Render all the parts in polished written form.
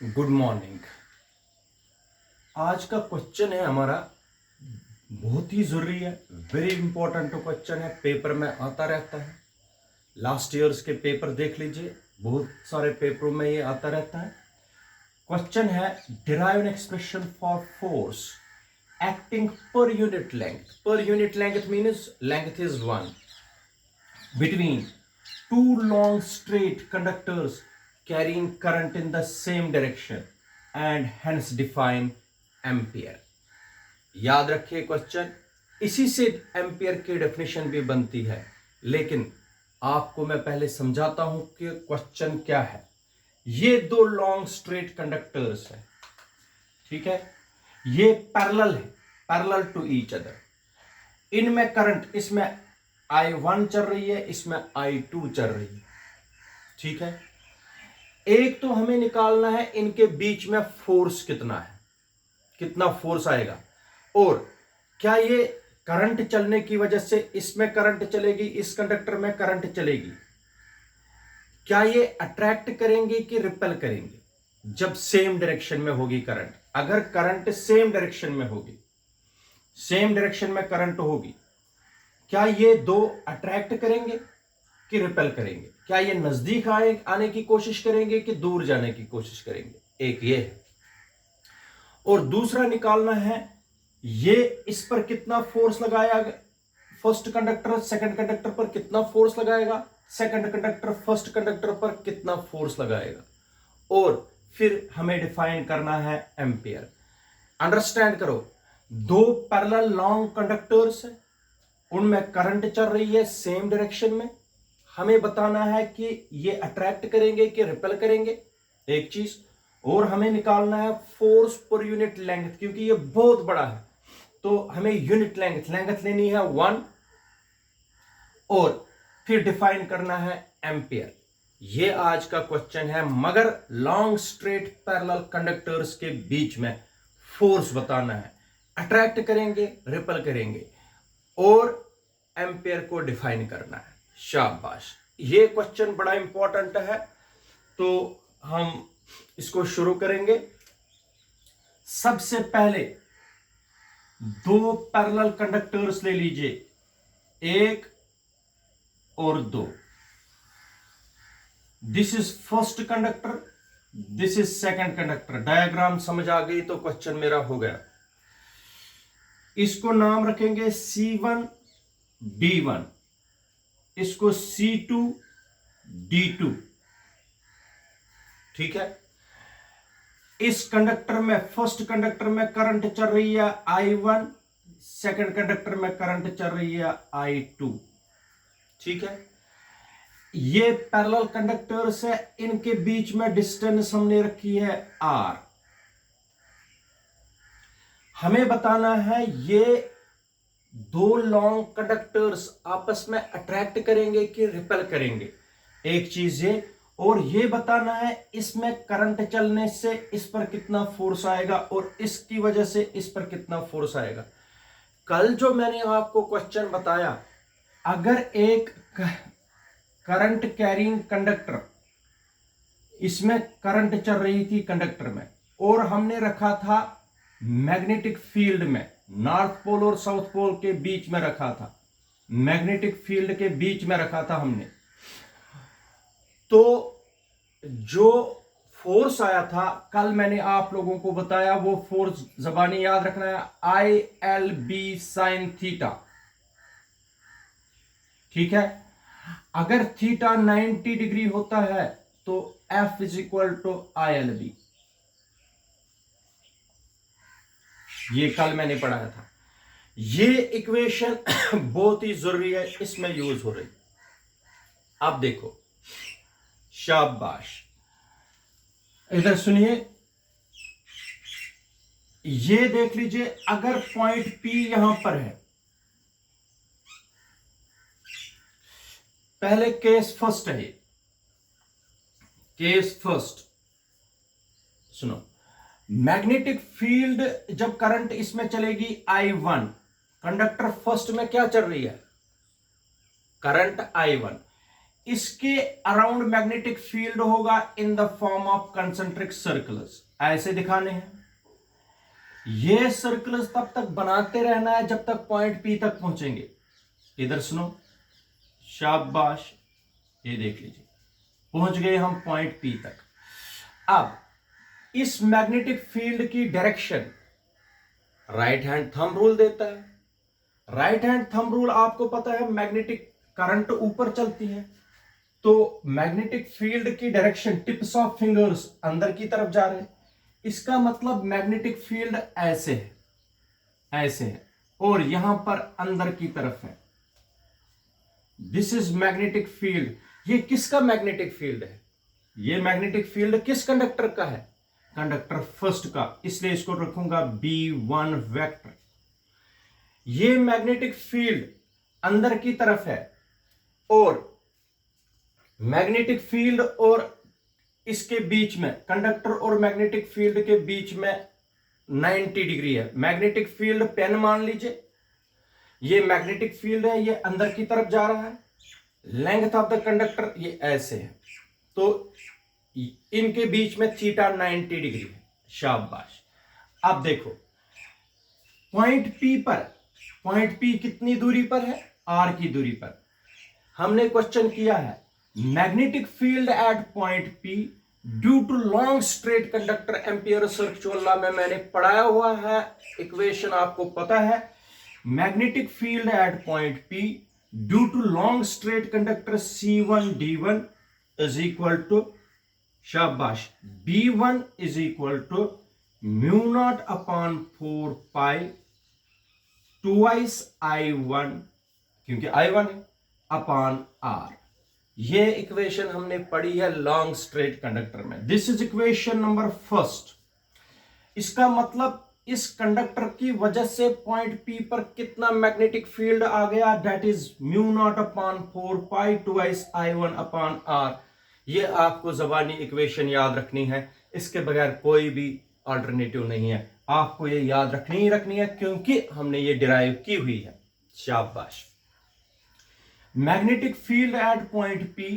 Good morning. आज का question है हमारा, बहुत ही जरूरी है, वेरी इंपॉर्टेंट क्वेश्चन है, पेपर में आता रहता है। लास्ट ईयर्स के पेपर देख लीजिए, बहुत सारे पेपरों में ये आता रहता है। क्वेश्चन है, derive an expression for force acting पर unit length. Per unit length means length is 1 between two long straight conductors carrying current in the same direction and hence define ampere। याद रखिए क्वेश्चन, इसी से ampere की definition भी बनती है, लेकिन आपको मैं पहले समझाता हूं कि क्वेश्चन क्या है। ये दो लॉन्ग स्ट्रेट कंडक्टर्स है, ठीक है, ये पैरेलल है, पैरेलल टू ईच अदर। इनमें करंट, इसमें I1 चल रही है, इसमें I2 चल रही है, ठीक है। एक तो हमें निकालना है इनके बीच में फोर्स कितना है, कितना फोर्स आएगा, और क्या ये करंट चलने की वजह से इसमें करंट चलेगी, इस कंडक्टर में करंट चलेगी, क्या ये अट्रैक्ट करेंगे कि रिपेल करेंगे जब सेम डायरेक्शन में होगी करंट। अगर करंट सेम डायरेक्शन में होगी, सेम डायरेक्शन में करंट होगी, क्या ये दो अट्रैक्ट करेंगे कि रिपेल करेंगे, क्या ये नजदीक आने की कोशिश करेंगे कि दूर जाने की कोशिश करेंगे, एक ये है। और दूसरा निकालना है, ये इस पर कितना फोर्स लगाया, फर्स्ट कंडक्टर सेकंड कंडक्टर पर कितना फोर्स लगाएगा, सेकंड कंडक्टर फर्स्ट कंडक्टर पर कितना फोर्स लगाएगा, और फिर हमें डिफाइन करना है एम्पियर। अंडरस्टैंड करो, दो पैरेलल लॉन्ग कंडक्टर्स है, उनमें करंट चल रही है सेम डायरेक्शन में, हमें बताना है कि ये अट्रैक्ट करेंगे कि रिपेल करेंगे, एक चीज। और हमें निकालना है फोर्स पर यूनिट लेंथ, क्योंकि ये बहुत बड़ा है तो हमें यूनिट लेंथ लेनी है 1, और फिर डिफाइन करना है एम्पियर। ये आज का क्वेश्चन है, मगर लॉन्ग स्ट्रेट पैरेलल कंडक्टर्स के बीच में फोर्स बताना है, अट्रैक्ट करेंगे रिपेल करेंगे, और एम्पियर को डिफाइन करना है। शाबाश, ये क्वेश्चन बड़ा इंपॉर्टेंट है, तो हम इसको शुरू करेंगे। सबसे पहले दो पैरेलल कंडक्टर्स ले लीजिए, 1 और 2। This is first conductor, this is second conductor. Diagram समझ आ गई तो क्वेश्चन मेरा हो गया। इसको नाम रखेंगे C1 D1, इसको C2 D2, ठीक है। इस कंडक्टर में, फर्स्ट कंडक्टर में करंट चल रही है I1, सेकंड कंडक्टर में करंट चल रही है I2, ठीक है। ये पैरेलल कंडक्टर्स है, इनके बीच में डिस्टेंस हमने रखी है R। हमें बताना है ये दो लॉन्ग कंडक्टर्स आपस में अट्रैक्ट करेंगे कि रिपेल करेंगे, एक चीज ये। और ये बताना है इसमें करंट चलने से इस पर कितना फोर्स आएगा और इसकी वजह से इस पर कितना फोर्स आएगा। कल जो मैंने आपको क्वेश्चन बताया, अगर एक करंट कैरिंग कंडक्टर, इसमें करंट चल रही थी कंडक्टर में, और हमने रखा था मैग्नेटिक फील्ड में, नॉर्थ पोल और साउथ पोल के बीच में रखा था, मैग्नेटिक फील्ड के बीच में रखा था हमने, तो जो फोर्स आया था कल मैंने आप लोगों को बताया, वो फोर्स जबानी याद रखना है, ILB sin थीटा, ठीक है। अगर थीटा 90 डिग्री होता है तो F is equal to ILB, ये कल मैंने पढ़ाया था। ये इक्वेशन बहुत ही जरूरी है, इसमें यूज हो रही। अब देखो, शाबाश, इधर सुनिए, ये देख लीजिए, अगर पॉइंट P यहां पर है, पहले केस फर्स्ट है, केस फर्स्ट सुनो। मैग्नेटिक फील्ड जब करंट इसमें चलेगी I1, कंडक्टर फर्स्ट में क्या चल रही है, करंट I1, इसके अराउंड मैग्नेटिक फील्ड होगा in the form of concentric circles, ऐसे दिखाने हैं। ये सर्कल्स तब तक बनाते रहना है जब तक पॉइंट पी तक पहुंचेंगे। इधर सुनो, शाबाश, ये देख लीजिए, पहुंच गए हम पॉइंट पी तक। अब इस मैग्नेटिक फील्ड की direction right hand thumb rule देता है। राइट हैंड थंब रूल आपको पता है, मैग्नेटिक करंट ऊपर चलती है, तो मैग्नेटिक फील्ड की डायरेक्शन टिप्स ऑफ फिंगर्स अंदर की तरफ जा रहे हैं। इसका मतलब मैग्नेटिक फील्ड ऐसे है, ऐसे है, और यहां पर अंदर की तरफ है। This is magnetic field. ये किसका मैग्नेटिक फील्ड है? ये मैग्नेटिक फील्ड किस कंडक्टर का है? कंडक्टर फर्स्ट का, इसलिए इसको रखूंगा B1 वेक्टर। ये मैग्नेटिक फील्ड अंदर की तरफ है, और मैग्नेटिक फील्ड और इसके बीच में, कंडक्टर और मैग्नेटिक फील्ड के बीच में 90 डिग्री है। मैग्नेटिक फील्ड पेन मान लीजिए, ये मैग्नेटिक फील्ड है, ये अंदर की तरफ जा रहा है। लेंथ ऑफ द कंडक्टर ये ऐसे है, तो इनके बीच में थीटा 90 डिग्री है। शाबाश। अब देखो पॉइंट पी पर, पॉइंट पी कितनी दूरी पर है? आर की दूरी पर। हमने क्वेश्चन किया है magnetic field at point P due to long straight conductor, ampere circular law में मैंने पढ़ाया हुआ है, इक्वेशन आपको पता है। Magnetic field at point P due to long straight conductor C1 D1 is equal to, शाबाश, B1 is equal to mu naught upon 4 pi twice I1, क्योंकि I1 है, अपॉन R। ये इक्वेशन हमने पढ़ी है लॉन्ग स्ट्रेट कंडक्टर में। This is equation number first. इसका मतलब इस कंडक्टर की वजह से पॉइंट पी पर कितना मैग्नेटिक फील्ड आ गया, that is mu naught upon 4 pi twice I1 upon R। ये आपको जबानी इक्वेशन याद रखनी है, इसके बगैर कोई भी अल्टरनेटिव नहीं है। आपको ये याद रखनी ही रखनी है, क्योंकि हमने ये डिराइव की हुई है। शाबाश। Magnetic field at point P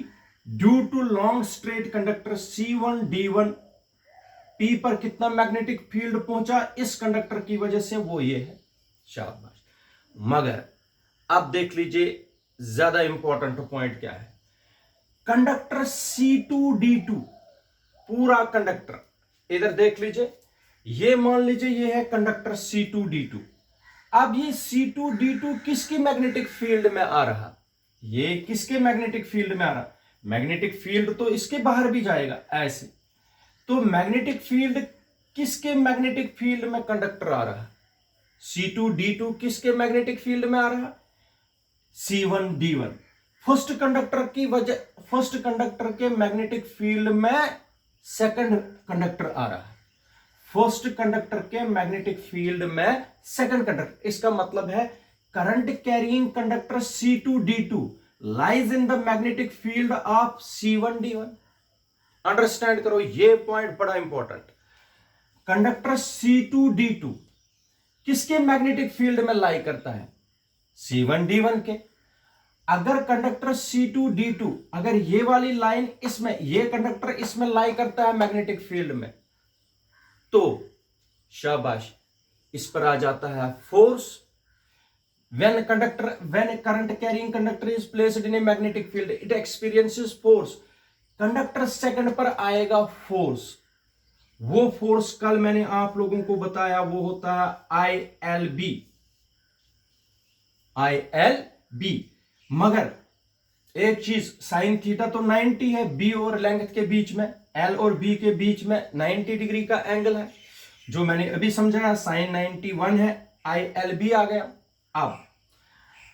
due to long straight conductor C1 D1, P पर कितना मैग्नेटिक फील्ड पहुंचा इस कंडक्टर की वजह से, वो ये है। शाबाश। मगर अब देख लीजिए ज्यादा इंपॉर्टेंट पॉइंट क्या है। कंडक्टर C2 D2, पूरा कंडक्टर, इधर देख लीजिए, ये मान लीजिए ये है कंडक्टर C2 D2। अब ये C2 D2 किसकी मैग्नेटिक फील्ड में आ रहा? ये किसके मैग्नेटिक फील्ड में आ रहा? मैग्नेटिक फील्ड तो इसके बाहर भी जाएगा ऐसे, तो मैग्नेटिक फील्ड किसके मैग्नेटिक फील्ड में कंडक्टर आ रहा? C2 D2 किसके मैग्नेटिक फील्ड में आ रहा? C1 D1। फर्स्ट कंडक्टर की वजह, फर्स्ट कंडक्टर के मैग्नेटिक फील्ड में सेकंड कंडक्टर आ रहा है। फर्स्ट कंडक्टर के मैग्नेटिक फील्ड में सेकंड कंडक्टर, इसका मतलब है current carrying conductor C2 D2 lies in the magnetic field of C1 D1। Understand करो, ये पॉइंट बड़ा इंपॉर्टेंट। कंडक्टर C2 D2 किसके मैग्नेटिक फील्ड में लाई करता है? C1 D1 के। अगर कंडक्टर C2 D2, अगर ये वाली लाइन इसमें, ये कंडक्टर इसमें लाई करता है मैग्नेटिक फील्ड में, तो शाबाश, इस पर आ जाता है force. when current carrying conductor is placed in a magnetic field, it experiences force। Conductor second पर आएगा फोर्स। वो फोर्स कल मैंने आप लोगों को बताया, वो होता है ILB। मगर एक चीज, साइन थीटा तो 90 है, बी और लेंथ के बीच में, एल और बी के बीच में 90 डिग्री का एंगल है, जो मैंने अभी समझाया, साइन 91 है, ILB आ गया। अब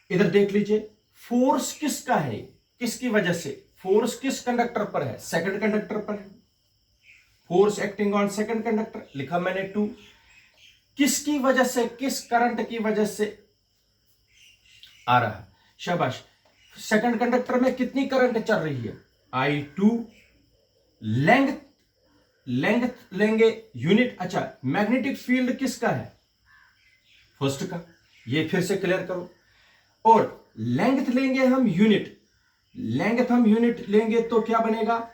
इधर देख लीजिए, फोर्स किसका है, किसकी वजह से? फोर्स किस कंडक्टर पर है? सेकंड कंडक्टर पर है। Force acting on second conductor, लिखा मैंने 2। किसकी वजह से, किस करंट की वजह से आ रहा है? शाबाश। सेकंड कंडक्टर में कितनी करंट चल रही है? I2। लेंथ लेंगे यूनिट। अच्छा, मैग्नेटिक फील्ड किसका है? फर्स्ट का। ये फिर से क्लियर करो। और लेंथ लेंगे हम यूनिट। लेंथ हम यूनिट लेंगे तो क्या बनेगा,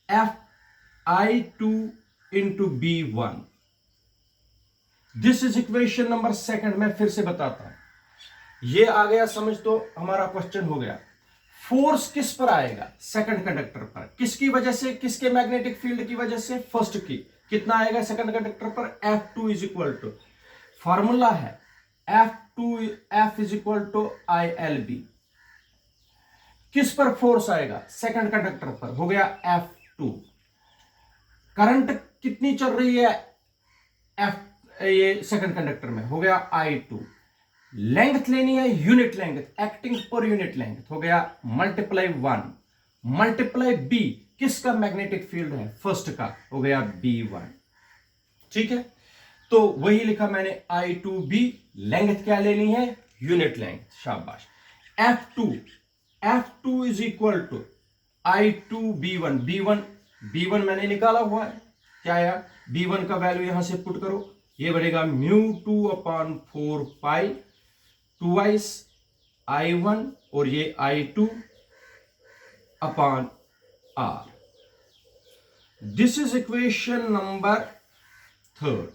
Fi2 into B1। This is equation number second. मैं फिर से बताता हूं, ये आ गया समझ तो हमारा क्वेश्चन हो गया। फोर्स किस पर आएगा, सेकंड कंडक्टर पर, किसकी वजह से, किसके मैग्नेटिक फील्ड की वजह से, फर्स्ट की। कितना आएगा सेकंड कंडक्टर पर, F2 is equal to, formula है F is equal to ILB। किस पर फोर्स आएगा, सेकंड कंडक्टर पर, हो गया F2। करंट कितनी चल रही है ये सेकंड कंडक्टर में, हो गया I2। लेंथ लेनी है यूनिट लेंथ, एक्टिंग पर यूनिट लेंथ, हो गया मल्टीप्लाई 1 मल्टीप्लाई B, किसका मैग्नेटिक फील्ड है, फर्स्ट का, हो गया B1। ठीक है, तो वही लिखा मैंने I2B। लेंथ क्या लेनी है, यूनिट लेंथ, शाबाश। F2 is equal to I2B1। B1 मैंने निकाला हुआ है, क्या यार, B1 का वैल्यू यहां से पुट करो, ये बढ़ेगा μ2/4 पाई 2 I1 और ये I2/R। This is equation number third.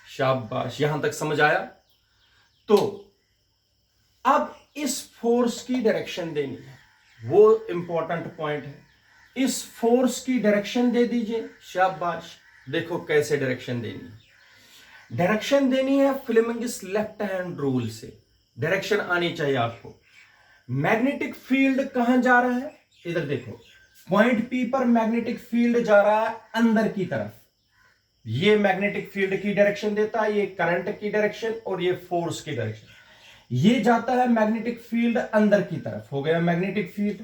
शाबाश, यहां तक समझ आया। तो अब इस फोर्स की डायरेक्शन देनी है, वो इंपॉर्टेंट पॉइंट है। इस फोर्स की डायरेक्शन दे दीजिए, शाबाश। देखो कैसे डायरेक्शन देनी है, डायरेक्शन देनी है फ्लेमिंग्स लेफ्ट हैंड रूल से। डायरेक्शन आनी चाहिए आपको। मैग्नेटिक फील्ड कहां जा रहा है, इधर देखो, पॉइंट P पर मैग्नेटिक फील्ड जा रहा है अंदर की तरफ। ये मैग्नेटिक फील्ड की डायरेक्शन देता है, ये करंट की डायरेक्शन और ये फोर्स की डायरेक्शन। ये जाता है मैग्नेटिक फील्ड अंदर की तरफ, हो गया मैग्नेटिक फील्ड।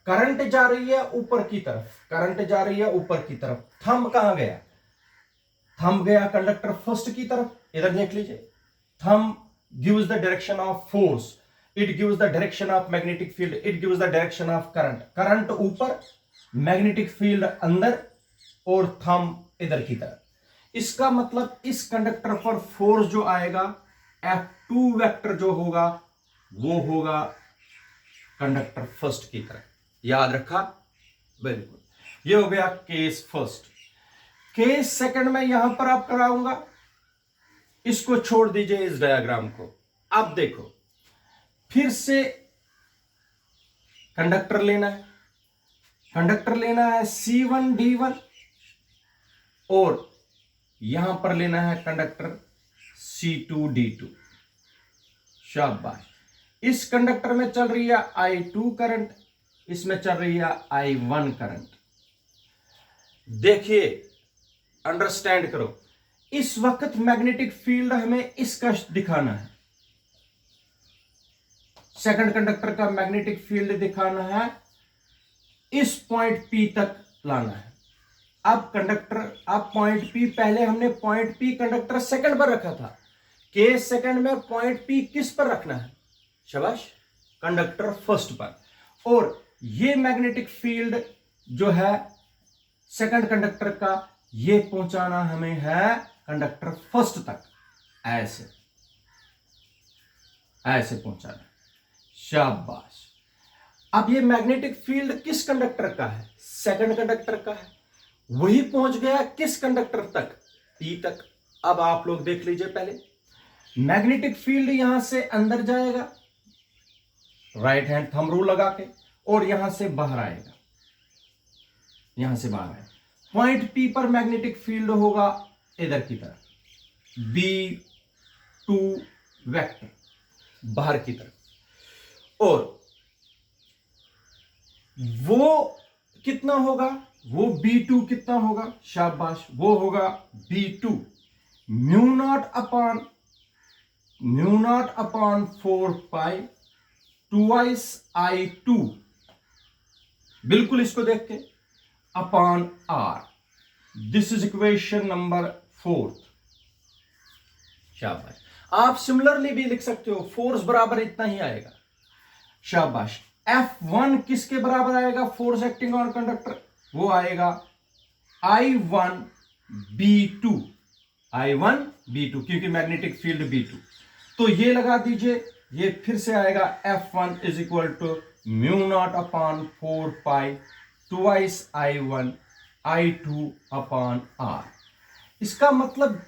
करंट जा रही है ऊपर की तरफ, करंट जा रही है ऊपर की तरफ। थंब कहां गया, थंब गया कंडक्टर फर्स्ट की तरफ, इधर देख लीजिए। Thumb gives the direction of force, it gives the direction of magnetic field, it gives the direction of current. Current ऊपर, मैग्नेटिक फील्ड अंदर और थंब इधर की तरफ। इसका मतलब इस कंडक्टर पर फोर्स जो आएगा, F2 वेक्टर जो होगा, वो होगा कंडक्टर फर्स्ट की तरफ। याद रखा, वेरी गुड। ये हो गया केस फर्स्ट। केस सेकंड में यहां पर आप कराऊंगा, इसको छोड़ दीजिए इस डायग्राम को। अब देखो, फिर से कंडक्टर लेना है, कंडक्टर लेना है C1D1 और यहां पर लेना है कंडक्टर C2D2। शाबाश। इस कंडक्टर में चल रही है I2 करंट, इसमें चल रही है I1 करंट। देखिए, अंडरस्टैंड करो, इस वक्त मैग्नेटिक फील्ड हमें इसका दिखाना है, सेकंड कंडक्टर का मैग्नेटिक फील्ड दिखाना है, इस पॉइंट P तक लाना है। अब कंडक्टर, अब पॉइंट P, पहले हमने पॉइंट P कंडक्टर सेकंड पर रखा था, केस सेकंड में पॉइंट P किस पर रखना है, शाबाश, कंडक्टर फर्स्ट पर। और ये मैग्नेटिक फील्ड जो है सेकंड कंडक्टर का, ये पहुंचाना हमें है कंडक्टर फर्स्ट तक, ऐसे ऐसे पहुंचाना, शाबाश। अब ये मैग्नेटिक फील्ड किस कंडक्टर का है, सेकंड कंडक्टर का है, वही पहुंच गया किस कंडक्टर तक, P तक। अब आप लोग देख लीजिए, पहले मैग्नेटिक फील्ड यहां से अंदर जाएगा, राइट हैंड थंब रूल लगा के, और यहां से बाहर आएगा, यहां से बाहर आएगा। पॉइंट P पर मैग्नेटिक फील्ड होगा इधर की तरफ, B2 वेक्टर, बाहर की तरफ। और वो कितना होगा, वो B2 कितना होगा, शाबाश, वो होगा B2 μ0/4 पाई 2 I2, बिल्कुल इसको देख के, upon R। This is equation number 4। शाबाश। आप सिमिलरली भी लिख सकते हो, फोर्स बराबर इतना ही आएगा, शाबाश। F1 किसके बराबर आएगा, फोर्स एक्टिंग ऑन कंडक्टर, वो आएगा I1B2, क्योंकि मैग्नेटिक फील्ड B2। तो ये लगा दीजिए, ये फिर से आएगा F1 is equal to mu naught upon 4 pi twice I1 I2 upon R। इसका मतलब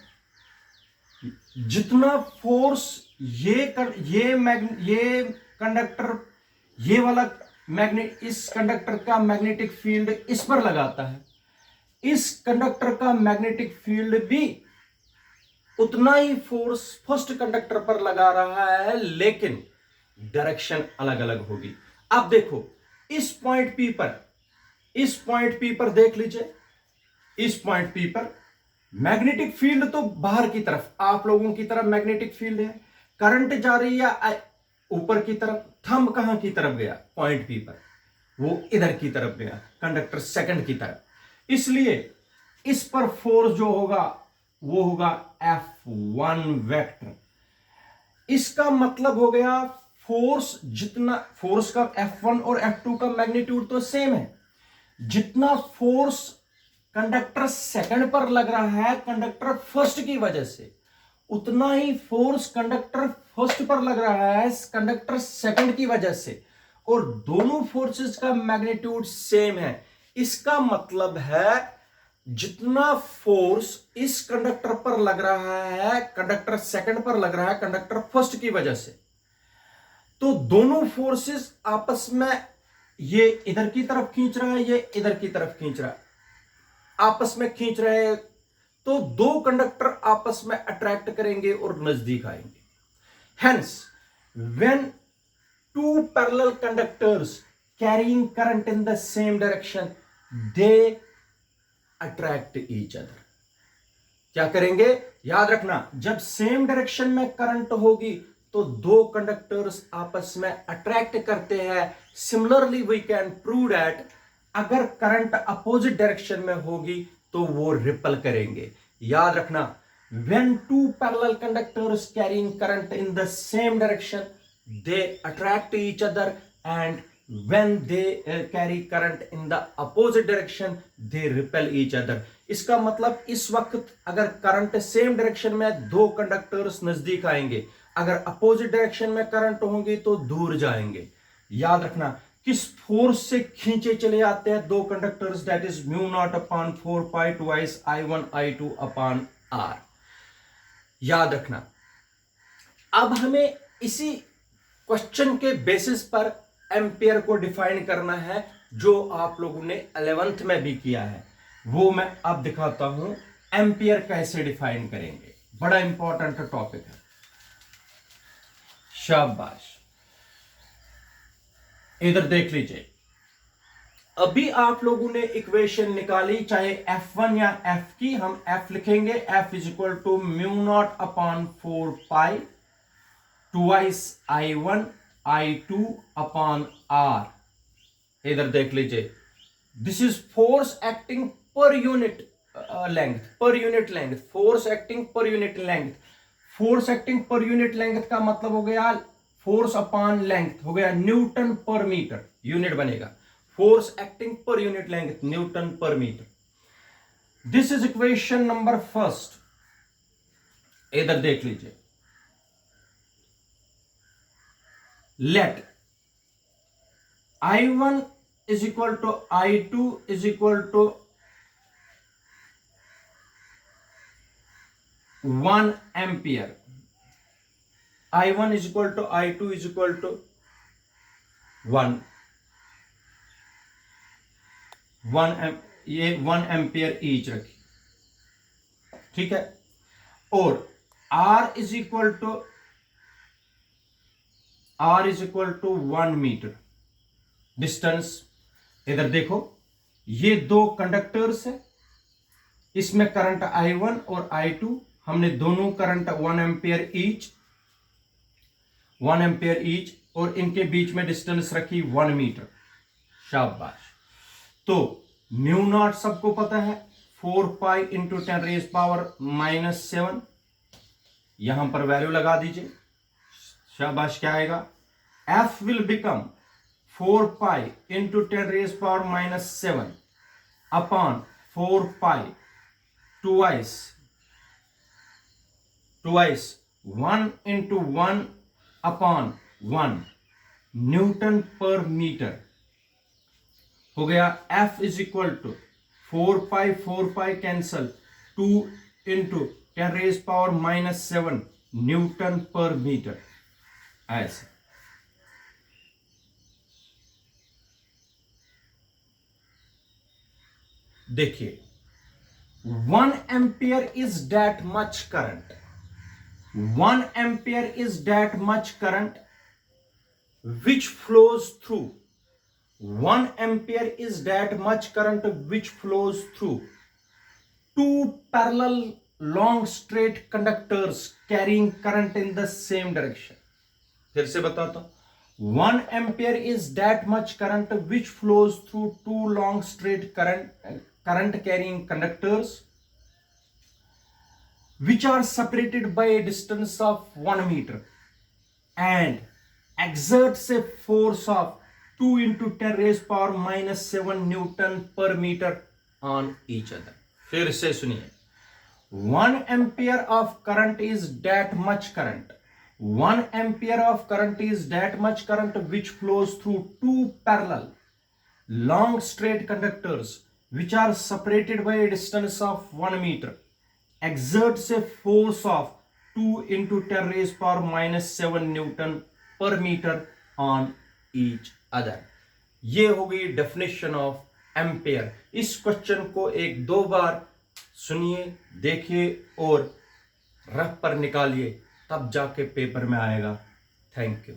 जितना फोर्स ये कंडक्टर, ये वाला मैग्नेट, इस कंडक्टर का मैग्नेटिक फील्ड इस पर लगाता है, इस कंडक्टर का मैग्नेटिक फील्ड भी उतना ही फोर्स फर्स्ट कंडक्टर पर लगा रहा है, लेकिन डायरेक्शन अलग अलग होगी। अब देखो इस पॉइंट पी पर देख लीजिए, इस पॉइंट पी पर मैग्नेटिक फील्ड तो बाहर की तरफ, आप लोगों की तरफ मैग्नेटिक फील्ड है, करंट जा रही है ऊपर की तरफ, थंब कहां की तरफ गया, पॉइंट पी पर, वो इधर की तरफ गया, कंडक्टर सेकंड की तरफ। इसलिए इस पर फोर्स जो होगा वो होगा F1 वेक्टर। इसका मतलब हो गया फोर्स, जितना फोर्स का F1 और F2 का मैग्नीट्यूड तो सेम है, जितना फोर्स कंडक्टर सेकंड पर लग रहा है कंडक्टर फर्स्ट की वजह से, उतना ही फोर्स कंडक्टर फर्स्ट पर लग रहा है कंडक्टर सेकंड की वजह से, और दोनों फोर्सेस का मैग्नीट्यूड सेम है। इसका मतलब है जितना फोर्स इस कंडक्टर पर लग रहा है कंडक्टर सेकंड पर लग रहा है कंडक्टर फर्स्ट की वजह से, तो दोनों फोर्सेस आपस में, ये इधर की तरफ खींच रहा है, ये इधर की तरफ खींच रहा है, आपस में खींच रहे हैं, तो दो कंडक्टर आपस में अट्रैक्ट करेंगे और नजदीक आएंगे। Hence when two parallel conductors carrying current in the same direction they attract each other. क्या करेंगे, याद रखना, जब सेम डायरेक्शन में करंट होगी तो दो कंडक्टर्स आपस में अट्रैक्ट करते हैं। Similarly we can prove that अगर करंट अपोजिट डायरेक्शन में होगी तो वो रिपल करेंगे। याद रखना, when two parallel conductors carrying current in the same direction they attract each other, and when they carry current in the opposite direction they repel each other। इसका मतलब इस वक्त अगर करंट सेम डायरेक्शन में, दो कंडक्टर्स नजदीक आएंगे, अगर अपोजिट डायरेक्शन में करंट होंगे तो दूर जाएंगे। याद रखना, किस फोर्स से खींचे चले आते हैं दो conductors, that is mu naught upon 4 pi twice I1 I2 upon R। याद रखना, अब हमें इसी क्वेश्चन के बेसिस पर एम्पियर को डिफाइन करना है, जो आप लोगों ने 11th में भी किया है, वो मैं अब दिखाता हूं एम्पियर कैसे डिफाइन करेंगे। बड़ा इंपॉर्टेंट टॉपिक है, शाबाश। इधर देख लीजिए, अभी आप लोगों ने इक्वेशन निकाली, चाहे F1 या F की, हम F लिखेंगे, F is equal to mu naught upon 4 pi twice I1 I2 upon R। इधर देख लीजिए, दिस इज फोर्स एक्टिंग पर unit length, per unit length, force acting पर यूनिट लेंथ। फोर्स एक्टिंग पर यूनिट लेंथ का मतलब हो गया फोर्स अपॉन लेंथ, हो गया न्यूटन पर मीटर, यूनिट बनेगा। फोर्स एक्टिंग पर यूनिट लेंथ न्यूटन पर metre. This is equation number first. इधर देख लीजिए, let I1 is equal to I2 is equal to 1 ampere। I1 is equal to I2 is equal to 1 ये 1 ampere each रखी, ठीक है। और R is equal to 1 metre distance. इधर देखो, ये दो कंडक्टर्स है, इसमें करंट I1 और I2, हमने दोनों करंट 1 एम्पियर ईच, और इनके बीच में डिस्टेंस रखी 1 मीटर। शाबाश। तो म्यू नॉट सबको पता है, 4 पाई इंटू 10⁻⁻⁷, यहां पर वैल्यू लगा दीजिए। शाबाश, क्या आएगा, F will become 4 pi into 10⁻⁻⁷ upon 4 pi twice 1 into 1 upon 1 newton पर मीटर हो गया। F is equal to 4 pi cancel 2 into 10⁻⁻7 newton पर मीटर। ऐसे देखिए 1 ampere is that much current, 1 ampere is that much current which flows through, 1 ampere is that much current which flows through two parallel long straight conductors carrying current in the same direction। फिर से बताता हूं, 1 ampere is that much current which flows through two long straight current carrying conductors which are separated by a distance of 1 meter and exerts a force of 2 into 10⁻⁻7 newton पर metre on each other। फिर से सुनिए, 1 ampere of current is that much current, 1 ampere of current is that much current which flows through two parallel long straight conductors which are separated by a distance of 1 meter, exerts a force of 2 into 10⁻⁻7 newton पर metre on each other. ये हो गई definition of ampere. इस question को 1-2 बार सुनिए, देखिए और rough पर निकालिए, तब जाके पेपर में आएगा। Thank you.